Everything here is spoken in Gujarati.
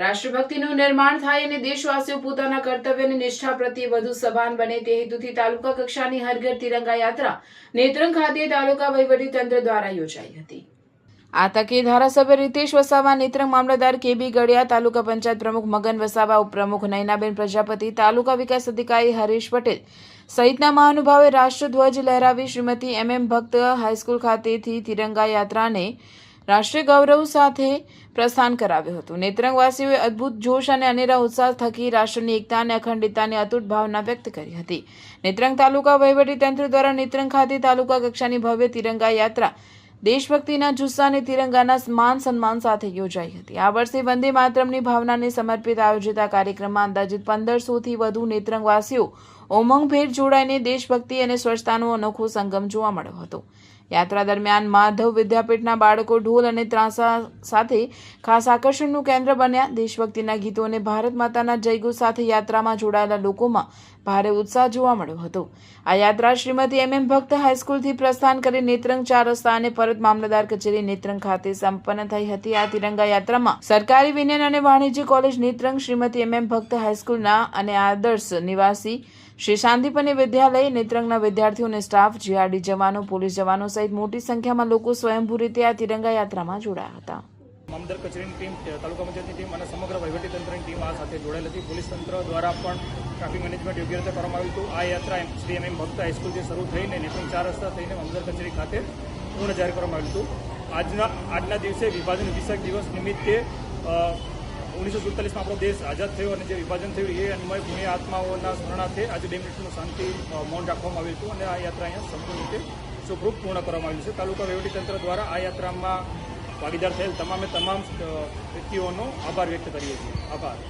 રાષ્ટ્રભક્તિનું નિર્માણ થાય અને દેશવાસીઓ પોતાના કર્તવ્ય અને નિષ્ઠા પ્રત્યે વધુ સભાન બને તે હેતુથી તાલુકા કક્ષાની હર ઘર તિરંગા યાત્રા નેત્રંગ ખાતે તાલુકા વહીવટીતંત્ર દ્વારા યોજાઈ હતી। આ તકે ધારાસભ્ય રીતેશ વસાવા, નેત્રંગ મામલતદાર કેબી ગડિયા, તાલુકા પંચાયત પ્રમુખ મગન વસાવા, ઉપપ્રમુખ નયનાબેન પ્રજાપતિ, તાલુકા વિકાસ અધિકારી હરીશ પટેલ સહિતના મહાનુભાવોએ રાષ્ટ્રધ્વજ લહેરાવી શ્રીમતી MM ભક્ત હાઈસ્કૂલ ખાતેથી તિરંગા યાત્રાને રાષ્ટ્રીય ગૌરવ સાથે પ્રસ્થાન કરાવ્યું હતું। નેત્રંગવાસીઓએ અદ્ભુત જોશ અને અનેરા ઉત્સાહ થકી રાષ્ટ્રની એકતા અને અખંડિતતાની અતૂટ ભાવના વ્યક્ત કરી હતી। નેત્રંગ તાલુકા વહીવટીતંત્ર દ્વારા નેત્રંગ ખાતે તાલુકા કક્ષાની ભવ્ય તિરંગા યાત્રા દેશભક્તિના જુસ્સા અને તિરંગાના માન સન્માન સાથે યોજાઈ હતી। આ વર્ષે વંદે માતરમની ભાવનાને સમર્પિત આયોજિત આ કાર્યક્રમમાં અંદાજિત 1500થી વધુ નેત્રંગવાસીઓ ઉમંગભેર જોડાઈને દેશભક્તિ અને સ્વચ્છતાનો અનોખો સંગમ જોવા મળ્યો હતો। યાત્રા દરમિયાન માધવ વિદ્યાપીઠના બાળકો ઢોલ અને ત્રાંસા સાથે ખાસ આકર્ષણનું કેન્દ્ર બન્યા। દેશભક્તિના ગીતો અને ભારત માતાના જયઘોષ સાથે યાત્રામાં જોડાયેલા લોકોમાં ભારે ઉત્સાહ જોવા મળ્યો હતો। આ યાત્રા શ્રીમતી MM ભક્ત હાઈસ્કૂલથી પ્રસ્થાન કરી નેત્રંગ 4 રસ્તા અને પરત મામલતદાર કચેરી નેત્રંગ ખાતે સંપન્ન થઈ હતી। આ તિરંગા યાત્રામાં સરકારી વિજ્ઞાન અને વાણિજ્ય કોલેજ નેત્રંગ, શ્રીમતી MM ભક્ત હાઈસ્કૂલના અને આદર્શ નિવાસી શ્રી શાંતિપની વિદ્યાલય નેત્રંગના વિદ્યાર્થીઓ અને સ્ટાફ, GRD જવાનો, પોલીસ જવાનો સહિત મોટી સંખ્યામાં લોકો સ્વયંભૂ રીતે આ તિરંગા યાત્રામાં જોડાયા હતા। મામલતદાર કચેરીની ટીમ, તાલુકા પંચાયતની ટીમ અને સમગ્ર વહીવટીતંત્રની ટીમ આ સાથે જોડાયેલી હતી। પોલીસ તંત્ર દ્વારા પણ ટ્રાફિક મેનેજમેન્ટ યોગ્ય રીતે કરવામાં આવ્યું હતું। આ યાત્રા શ્રી MM ભક્ત હાઈસ્કૂલથી શરૂ થઈને નેત્રંગ 4 રસ્તા થઈને મામલતદાર કચેરી ખાતે પૂર્ણ જાહેર કરવામાં આવ્યું હતું। આજના દિવસે વિભાજન વિષયક દિવસ નિમિત્તે 1947માં આપણો દેશ આઝાદ થયો અને જે વિભાજન થયું એ અન્વય પુણ્ય આત્માઓના સ્મરણાર્થે આજે 2 મિનિટનું શાંતિ મૌન રાખવામાં આવ્યું હતું અને આ યાત્રા અહીંયા સંપૂર્ણ રીતે સુખરૂપ પૂર્ણ કરવામાં આવ્યું છે। તાલુકા વહીવટીતંત્ર દ્વારા આ યાત્રામાં ભાગીદાર થયેલ તમામ વ્યક્તિઓનો આભાર વ્યક્ત કરીએ છીએ। આભાર।